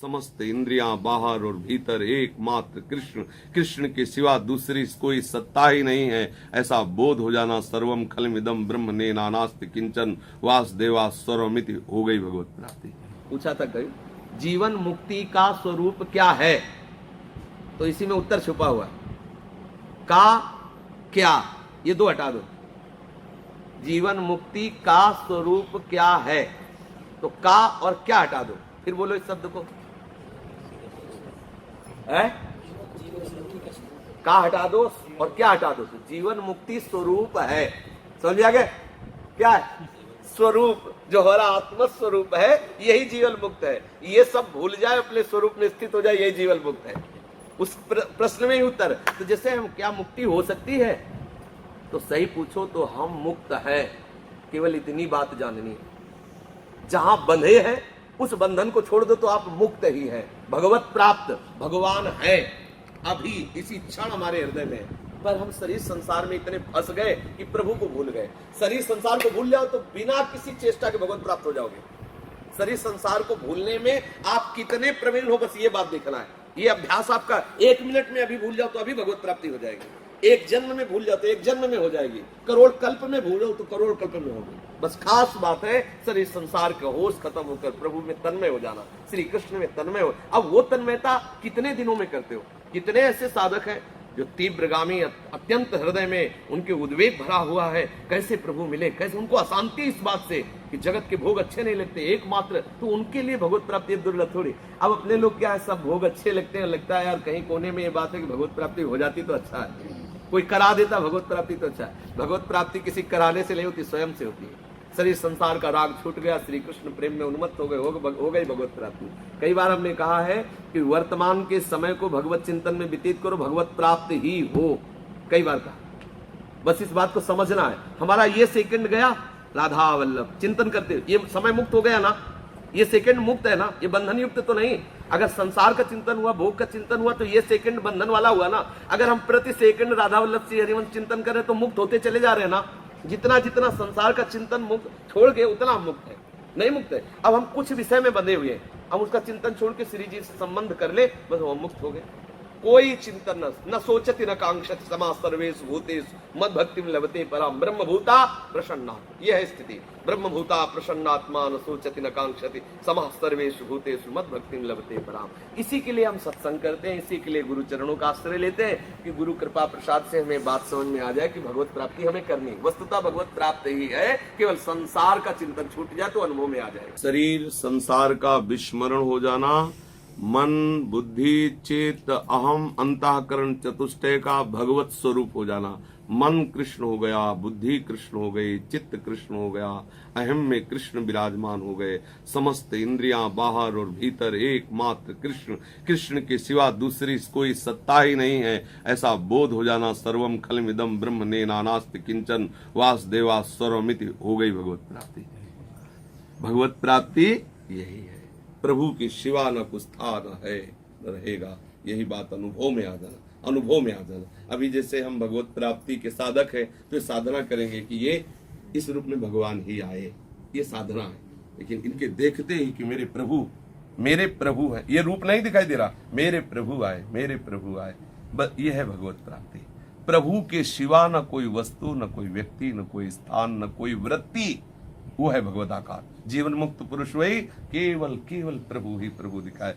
समस्त इंद्रियां बाहर और भीतर एकमात्र कृष्ण, कृष्ण के सिवा दूसरी कोई सत्ता ही नहीं है, ऐसा बोध हो जाना। सर्वम खलमिदम ब्रह्म ने नानास्ति किंचन वासुदेवा सर्वमिति हो गई भगवत प्राप्ति। पूछा था कहीं जीवन मुक्ति का स्वरूप क्या है, तो इसी में उत्तर छुपा हुआ है। का क्या, ये दो हटा दो। जीवन मुक्ति का स्वरूप क्या है, तो का और क्या हटा दो, फिर बोलो इस शब्द को। है? का हटा दो और क्या हटा दो, तो जीवन मुक्ति स्वरूप है। समझ आ गया? क्या है स्वरूप? जो हमारा आत्म स्वरूप है यही जीवन मुक्त है। ये सब भूल जाए, अपने स्वरूप में स्थित हो जाए, यही जीवन मुक्त है। उस प्रश्न में ही उत्तर। तो जैसे हम क्या मुक्ति हो सकती है, तो सही पूछो तो हम मुक्त है। केवल इतनी बात जाननी है। जहां बंधे हैं उस बंधन को छोड़ दो तो आप मुक्त ही है, भगवत प्राप्त भगवान है। अभी इसी क्षण हमारे हृदय में, पर हम शरीर संसार में इतने फंस गए कि प्रभु को भूल गए। शरीर संसार को भूल जाओ तो बिना किसी चेष्टा के भगवत प्राप्त हो जाओगे। शरीर संसार को भूलने में आप कितने प्रवीण हो, बस ये बात देखना है। ये अभ्यास आपका 1 मिनट में अभी भूल जाओ तो अभी भगवत प्राप्ति हो जाएगी। 1 जन्म में भूल जाओ तो 1 जन्म में हो जाएगी। करोड़ कल्प में भूलो तो करोड़ कल्प में होगी। बस खास बात है शरीर संसार का होश खत्म होकर प्रभु में तन्मय हो जाना, श्री कृष्ण में तन्मय हो। अब वो तन्मयता कितने दिनों में करते हो? कितने ऐसे साधक हैं जो तीव्रगामी अत्यंत हृदय में उनके उद्वेग भरा हुआ है, कैसे प्रभु मिले, कैसे उनको अशांति इस बात से कि जगत के भोग अच्छे नहीं लगते, एकमात्र तो उनके लिए भगवत प्राप्ति दुर्लभ थोड़ी। अब अपने लोग क्या है, सब भोग अच्छे लगते हैं, लगता है यार कहीं कोने में ये बात है कि भगवत प्राप्ति हो जाती तो अच्छा है, कोई करा देता भगवत प्राप्ति तो अच्छा है। भगवत प्राप्ति किसी कराने से नहीं होती, स्वयं से होती है। शरीर संसार का राग छूट गया, श्री कृष्ण प्रेम में उन्मत्त हो गए, हो गई भगवत प्राप्ति। कई बार हमने कहा है कि वर्तमान के समय को भगवत चिंतन में व्यतीत करो, भगवत प्राप्त ही हो। कई बार कहा, बस इस बात को समझना है। हमारा ये सेकंड गया राधा वल्लभ चिंतन करते, ये समय मुक्त हो गया ना, ये सेकंड मुक्त है ना, ये बंधन युक्त तो नहीं। अगर संसार का चिंतन हुआ, भोग का चिंतन हुआ, तो ये सेकंड बंधन वाला हुआ ना। अगर हम प्रति सेकंड राधा वल्लभ श्री हरिवंश चिंतन करें तो मुक्त होते चले जा रहे हैं ना। जितना जितना संसार का चिंतन मुक्त छोड़ के उतना हम मुक्त है, नहीं मुक्त है। अब हम कुछ विषय में बंधे हुए हैं, हम उसका चिंतन छोड़ के श्री जी से संबंध कर ले, बस हम मुक्त हो गए। कोई चिंतन न सोचति न कांक्षति समा सर्वेषु भूतेषु मद भक्ति लभते पराम ब्रह्म भूता प्रसन्ना। यह है स्थिति, ब्रह्म भूता प्रसन्नात्मा न सोचति न कांक्षति समा सर्वेषु भूतेषु मद भक्ति लभते पराम। इसी के लिए हम सत्संग करते हैं, इसी के लिए गुरु चरणों का आश्रय लेते हैं कि गुरु कृपा प्रसाद से हमें बात समझ में आ जाए कि भगवत प्राप्ति हमें करनी। वस्तुतः भगवत प्राप्त ही है, केवल संसार का चिंतन छूट जाए तो अनुभव में आ जाए। शरीर संसार का विस्मरण हो जाना, मन बुद्धि चित्त अहम अंतःकरण चतुष्टय का भगवत स्वरूप हो जाना। मन कृष्ण हो गया, बुद्धि कृष्ण हो गई, चित्त कृष्ण हो गया, अहम में कृष्ण विराजमान हो गए। समस्त इंद्रियां बाहर और भीतर एकमात्र कृष्ण, कृष्ण के सिवा दूसरी कोई सत्ता ही नहीं है, ऐसा बोध हो जाना। सर्वम खलमिदम ब्रह्म ने नानास्ति किंचन वासुदेवा सर्वमिति हो गई भगवत प्राप्ति। भगवत प्राप्ति यही है, प्रभु के सिवा न कुछ था न है न रहेगा। यही बात अनुभव में आ जाना, अनुभव में आ जाना। अभी जैसे हम भगवत प्राप्ति के साधक हैं तो साधना करेंगे कि ये इस रूप में भगवान ही आए, ये साधना है। लेकिन इनके देखते ही कि मेरे प्रभु है, ये रूप नहीं दिखाई दे रहा, मेरे प्रभु आए, मेरे प्रभु आए, बस ये है भगवत प्राप्ति। प्रभु के सिवा न कोई वस्तु, न कोई व्यक्ति, न कोई स्थान, न कोई वृत्ति, वो है भगवत आकार। जीवन मुक्त पुरुष वही, केवल केवल प्रभु ही प्रभु दिखाए।